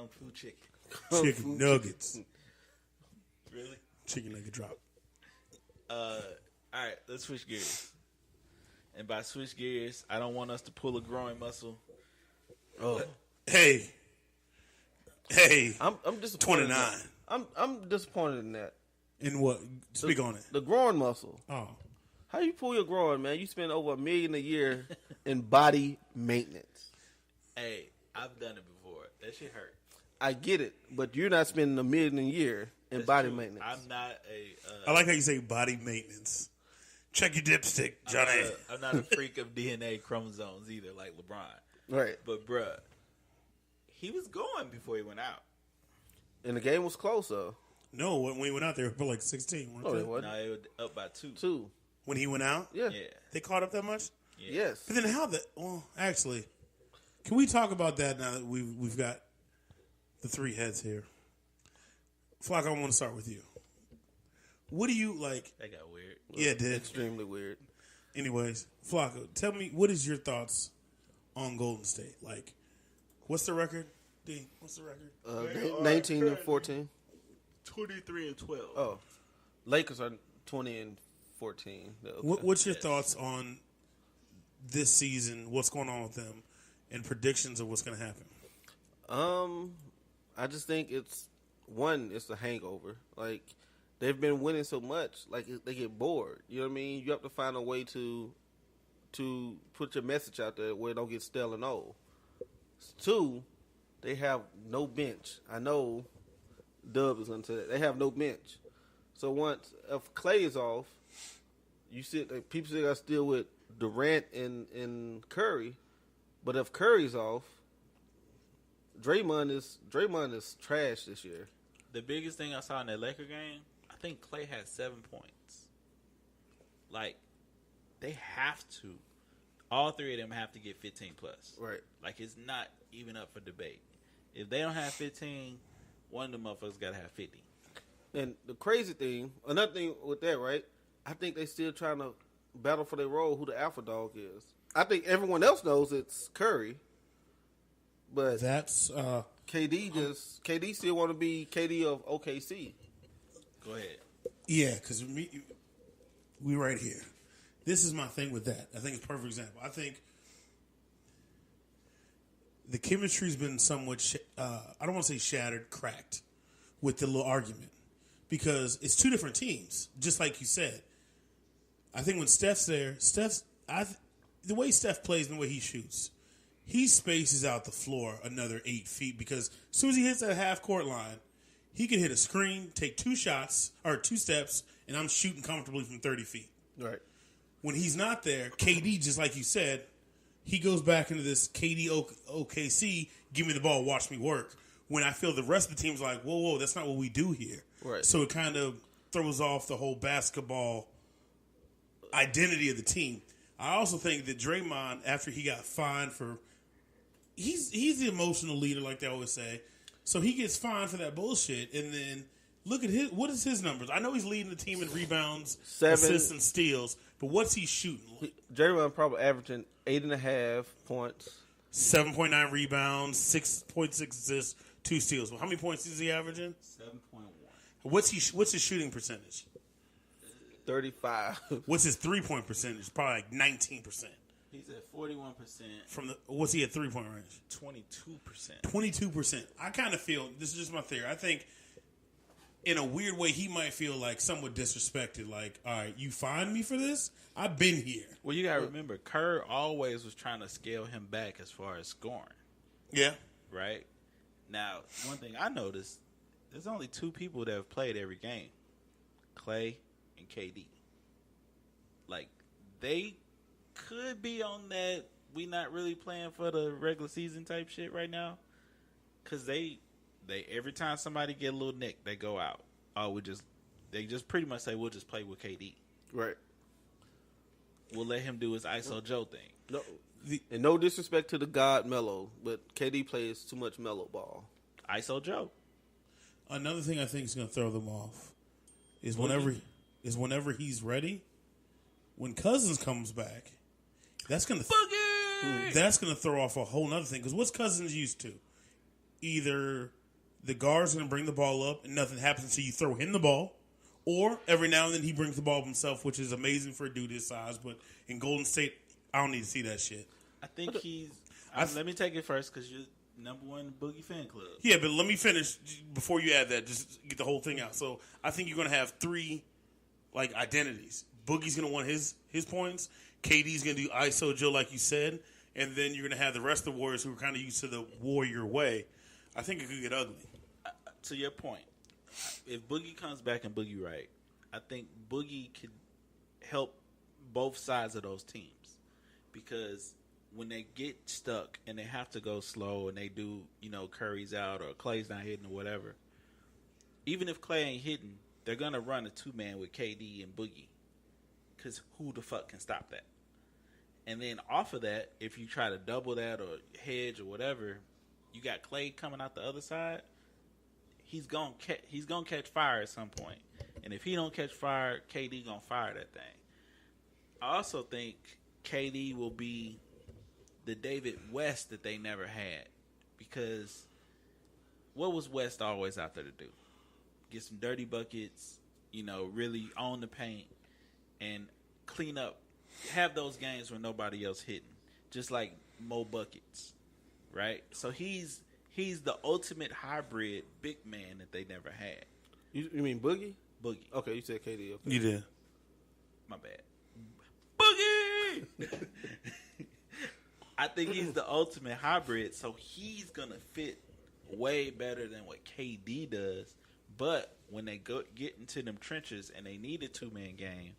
Kung Fu chicken. Chicken nuggets. Really? Chicken nugget drop. All right, let's switch gears. And by switch gears, I don't want us to pull a growing muscle. Oh, Hey. I'm disappointed. 29. I'm disappointed in that. In what? Speak on it. The groin muscle. Oh. How you pull your groin, man? You spend over $1 million a year in body maintenance. Hey, I've done it before. That shit hurt. I get it, but you're not spending $1 million a year in That's body true. maintenance. I'm not a. I like how you say body maintenance. Check your dipstick, Johnny. I'm not a freak of DNA chromosomes either, like LeBron. Right. But bruh, he was going before he went out. And the game was close, though. No, when we went out there, we were like 16. No, Weren't it they? wasn't. No, it was up by 2. 2. When he went out? Yeah. Yeah. They caught up that much? Yeah. Yes. But then how the... Well, actually, can we talk about that now that we've got the three heads here? Flock, I want to start with you. What do you like... That got weird. Yeah, it did. Extremely weird. Anyways, Flocko, tell me, what is your thoughts on Golden State? Like, what's the record? D, what's the record? 19 and 14. 23-12. Oh, Lakers are 20 and 14. What's your thoughts on this season, what's going on with them, and predictions of what's going to happen? I just think it's a hangover. Like, they've been winning so much, like they get bored. You know what I mean? You have to find a way to put your message out there where it don't get stale and old. 2, they have no bench. I know Dubb is into that. They have no bench. So if Clay is off, people still got to deal with Durant and Curry. But if Curry's off, Draymond is trash this year. The biggest thing I saw in that Laker game, I think Clay had 7 points. Like, they have to. All 3 of them have to get 15 plus. Right. Like, it's not even up for debate. If they don't have 15, one of them motherfuckers got to have 50. And the crazy thing, another thing with that, right? I think they still trying to battle for their role, who the alpha dog is. I think everyone else knows it's Curry. But That's... KD still want to be KD of OKC. Go ahead. Yeah, because we right here. This is my thing with that. I think it's a perfect example. I think the chemistry's been somewhat, I don't want to say shattered, cracked with the little argument. Because it's 2 different teams, just like you said. I think when Steph's there, the way Steph plays and the way he shoots, he spaces out the floor another 8 feet because as soon as he hits that half-court line, he can hit a screen, take 2 shots, or 2 steps, and I'm shooting comfortably from 30 feet. Right. When he's not there, KD, just like you said, he goes back into this KD OKC, give me the ball, watch me work. When I feel the rest of the team's like, whoa, that's not what we do here. Right. So it kind of throws off the whole basketball identity of the team. I also think that Draymond, after he got fined for... He's the emotional leader, like they always say. So he gets fined for that bullshit, and then look at what is his numbers? I know he's leading the team in rebounds, 7 assists, and steals, but what's he shooting? Draymond probably averaging 8.5 points. 7.9 rebounds, 6.6 assists, 2 steals. Well, how many points is he averaging? 7.1. What's his shooting percentage? 35. What's his 3-point percentage? Probably like 19%. He's at 41%. What's he at 3-point range? 22%. 22%. I kind of feel, this is just my theory, I think in a weird way he might feel like somewhat disrespected. Like, all right, you fined me for this? I've been here. Well, you got to remember, Kerr always was trying to scale him back as far as scoring. Yeah. Right? Now, one thing I noticed, there's only 2 people that have played every game. Clay and KD. Like, they could be on that we not really playing for the regular season type shit right now. Because they every time somebody get a little nick, they go out. They just pretty much say, we'll just play with KD. Right. We'll let him do his ISO Joe thing. No, and no disrespect to the god Melo, but KD plays too much Melo ball. ISO Joe. Another thing I think is going to throw them off is whenever he's ready, when Cousins comes back, that's going to throw off a whole other thing. Because what's Cousins used to? either the guard's going to bring the ball up and nothing happens until you throw him the ball, or every now and then he brings the ball up himself, which is amazing for a dude his size. But in Golden State, I don't need to see that shit. I think let me take it first because you're number one Boogie fan club. Yeah, but let me finish before you add that. Just get the whole thing out. So I think you're going to have three identities. Boogie's going to want his points. KD's going to do ISO Joe like you said, and then you're going to have the rest of the Warriors who are kind of used to the Warrior way. I think it could get ugly. To your point, if Boogie comes back and Boogie right, I think Boogie could help both sides of those teams because when they get stuck and they have to go slow and they do, Curry's out or Clay's not hitting or whatever, even if Clay ain't hitting, they're going to run a two-man with KD and Boogie because who the fuck can stop that? And then off of that, if you try to double that or hedge or whatever, you got Clay coming out the other side. He's gonna catch fire at some point, and if he don't catch fire, KD gonna fire that thing. I also think KD will be the David West that they never had because what was West always out there to do? Get some dirty buckets, really own the paint and clean up. Have those games where nobody else hitting, just like Mo Buckets, right? So he's the ultimate hybrid big man that they never had. You mean Boogie? Boogie. Okay, you said KD. Okay. You did. My bad. Boogie! I think he's the ultimate hybrid, so he's going to fit way better than what KD does. But when they get into them trenches and they need a two-man game,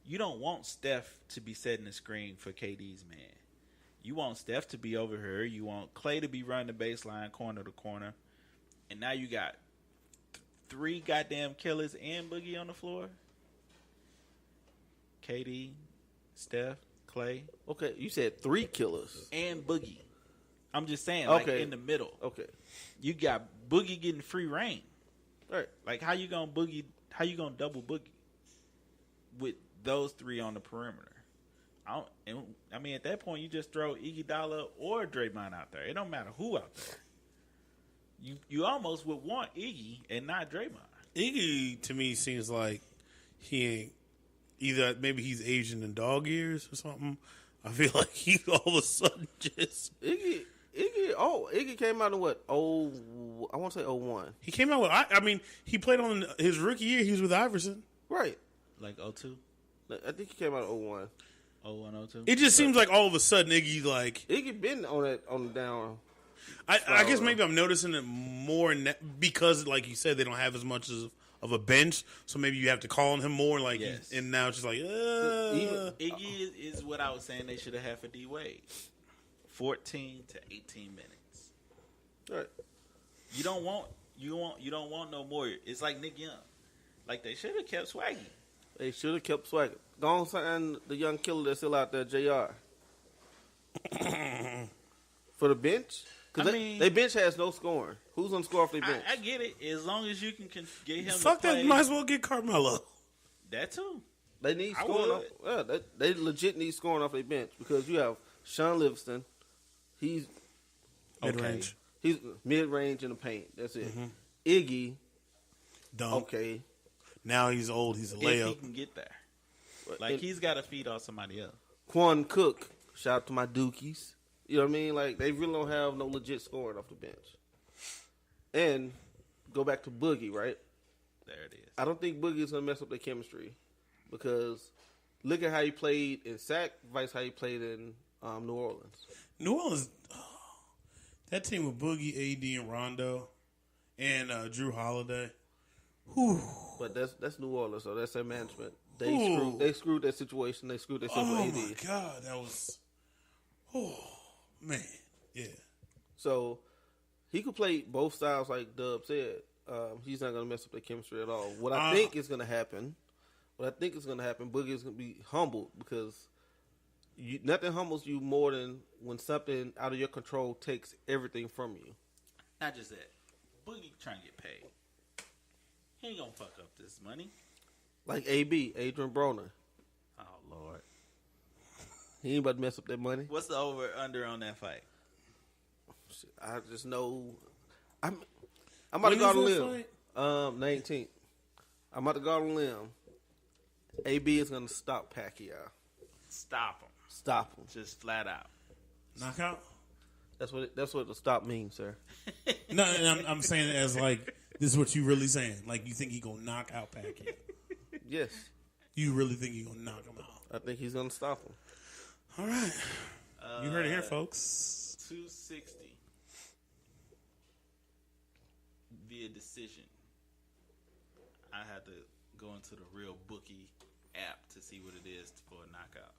you don't want Steph to be setting the screen for KD's man. You want Steph to be over here. You want Clay to be running the baseline corner to corner. And now you got three goddamn killers and Boogie on the floor. KD, Steph, Clay. Okay, you said three killers. And Boogie. I'm just saying, in the middle. Okay. You got Boogie getting free reign. All right. Like, how you gonna double Boogie with those three on the perimeter? At that point, you just throw Iguodala or Draymond out there. It don't matter who out there. You almost would want Iggy and not Draymond. Iggy, to me, seems like he ain't either. Maybe he's Asian in dog years or something. I feel like he all of a sudden just Iggy came out in what? I want to say 01. He came out with. He played on his rookie year. He was with Iverson, right? Like 02. I think he came out in 01. 01, 02. It just seems like all of a sudden Iggy been on the down. I guess maybe I'm noticing it more because, like you said, they don't have as much of a bench, so maybe you have to call on him more. Yes. And now it's just like, Iggy is what I was saying they should have had for D Wade, 14 to 18 minutes. All right. You don't want no more. It's like Nick Young, like they should have kept Swaggy. They should have kept Swaggy. Go on, sign the young killer that's still out there, JR. For the bench? Because their bench has no scoring. Who's going to score off their bench? I get it. As long as you can get him fuck to play. that, might as well get Carmelo. That too. They need scoring. They legit need scoring off their bench because you have Sean Livingston. He's mid-range. He's mid-range in the paint. That's it. Mm-hmm. Iggy. Dunk. Okay. Now he's old. He's a layup. If he can get there. He's got to feed off somebody else. Quan Cook. Shout out to my Dookies. You know what I mean? Like, they really don't have no legit scoring off the bench. And go back to Boogie, right? There it is. I don't think Boogie is going to mess up their chemistry because look at how he played in SAC versus how he played in New Orleans. New Orleans, that team with Boogie, AD, and Rondo, and Drew Holiday. Whew. But that's New Orleans, so that's their management. They screwed that situation. They screwed themselves with AD. Oh, my God. That was... Oh, man. Yeah. So, he could play both styles like Dubb said. He's not going to mess up their chemistry at all. What I think is going to happen, Boogie is going to be humbled because nothing humbles you more than when something out of your control takes everything from you. Not just that. Boogie trying to get paid. He ain't going to fuck up this money. Like AB, Adrian Broner. Oh, Lord. He ain't about to mess up that money. What's the over-under on that fight? I just know. I'm about to go on a When is limb. that 19th. I'm about to go on a limb. AB is going to stop Pacquiao. Stop him. Stop him. Just flat out. Knockout? That's what the stop means, sir. No, and I'm saying it as like, this is what you really saying. Like, you think he going to knock out Pacquiao? Yes. You really think he going to knock him out? I think he's going to stop him. All right. You heard it here, folks. 260 via decision. I had to go into the real bookie app to see what it is for a knockout.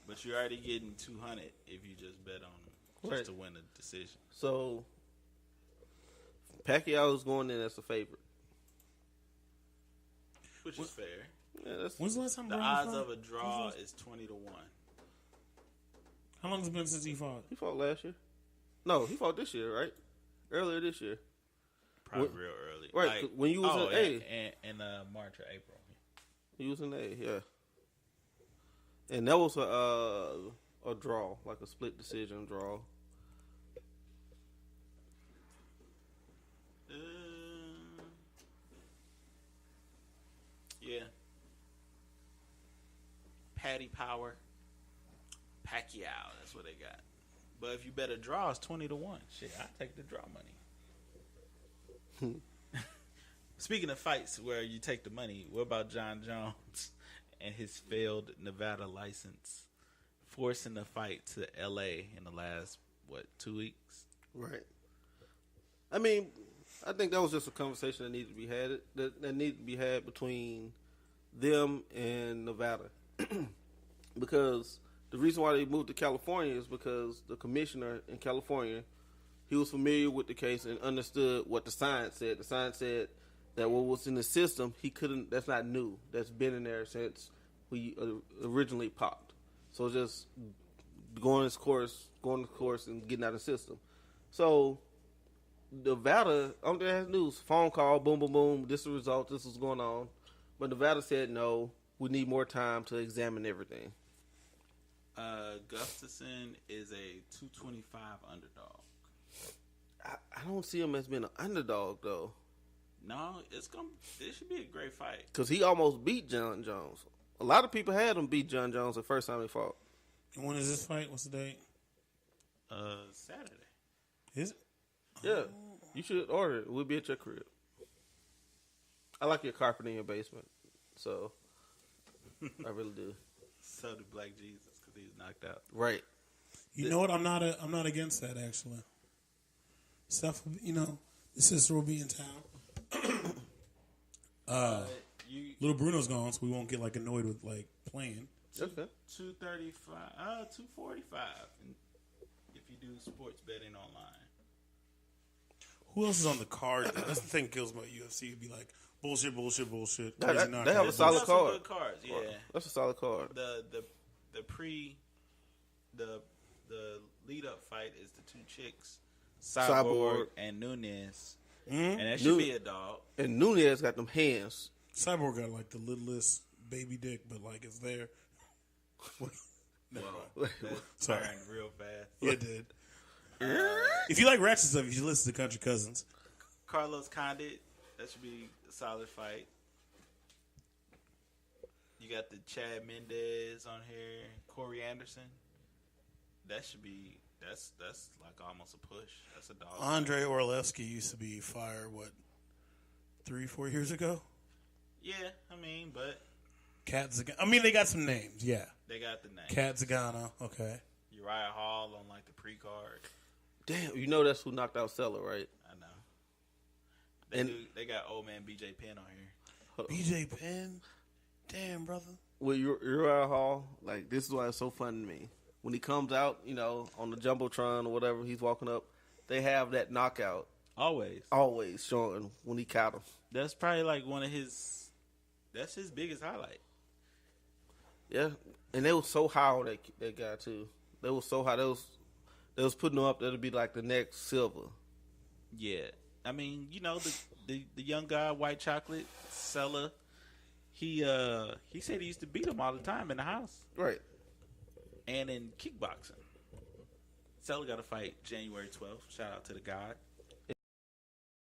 But you're already getting 200 if you just bet on him just to win a decision. So Pacquiao is going in as a favorite, Which is fair. Yeah, When's the last time The Brown odds fought? of a draw is 20 to 1. How long has it been since he fought? He fought last year. No, he fought this year, right? Earlier this year. Probably real early. Right, Like, when you was in A. in March or April. He was in A, yeah. And that was a draw, like a split decision draw. Yeah. Patty Power. Pacquiao, that's what they got. But if you bet a draw, it's 20 to 1. Shit, I take the draw money. Speaking of fights where you take the money, what about Jon Jones and his failed Nevada license, forcing the fight to L.A. in the last, 2 weeks? Right. I mean, I think that was just a conversation that needed to be had. That needed to be had between them and Nevada, because the reason why they moved to California is because the commissioner in California, he was familiar with the case and understood what the science said. The science said that what was in the system, he couldn't. That's not new. That's been in there since we originally popped. So just going its course, and getting out of the system. So Nevada, only thing that has news, phone call, boom, boom, boom. This is the result. This is going on. But Nevada said no. We need more time to examine everything. Gustafson is a 225 underdog. I don't see him as being an underdog though. No, it should be a great fight. Because he almost beat Jon Jones. A lot of people had him beat Jon Jones the first time he fought. And when is this fight? What's the date? Saturday. Is it? Yeah. You should order it. We'll be at your crib. I like your carpet in your basement. So, I really do. So did Black Jesus because he was knocked out. Right. You know what? I'm not against that actually. Stuff, the sister will be in town. Little Bruno's gone, so we won't get annoyed with playing. Okay. 235, 245. If you do sports betting online. Who else is on the card? That's the thing that kills about UFC. It'd be like bullshit. They Crazy have knockout. a solid Some card. good cards, yeah. That's a solid card. The lead up fight is the two chicks, Cyborg. Cyborg and Nunes, Mm-hmm. and that should be a dog. And Nunez got them hands. Cyborg got the littlest baby dick, but it's there. Whoa, that Sorry. turned real fast. Yeah, it did. If you like ratchet stuff, you should listen to Country Cousins. Carlos Condit, that should be a solid fight. You got the Chad Mendez on here, Corey Anderson. That's almost a push. That's a dog. Andre Orlevsky used to be fire, 3-4 years ago? Yeah, but Kat Zagano. They got some names, yeah. they got the name. Kat Zagano, okay. Uriah Hall on the pre-card. Damn, that's who knocked out Seller, right? I know. They got old man BJ Penn on here. BJ Penn? Damn, brother. With Uriah Hall, this is why it's so fun to me. When he comes out, on the Jumbotron or whatever, he's walking up, they have that knockout Always showing when he caught him. That's probably one of his. That's his biggest highlight. Yeah, and they was so high on that guy too. They was so high. They was putting him up there to be the next Silver. Yeah, the young guy, White Chocolate Seller. He said he used to beat him all the time in the house. Right. And in kickboxing. Seller got a fight January 12th. Shout out to the God.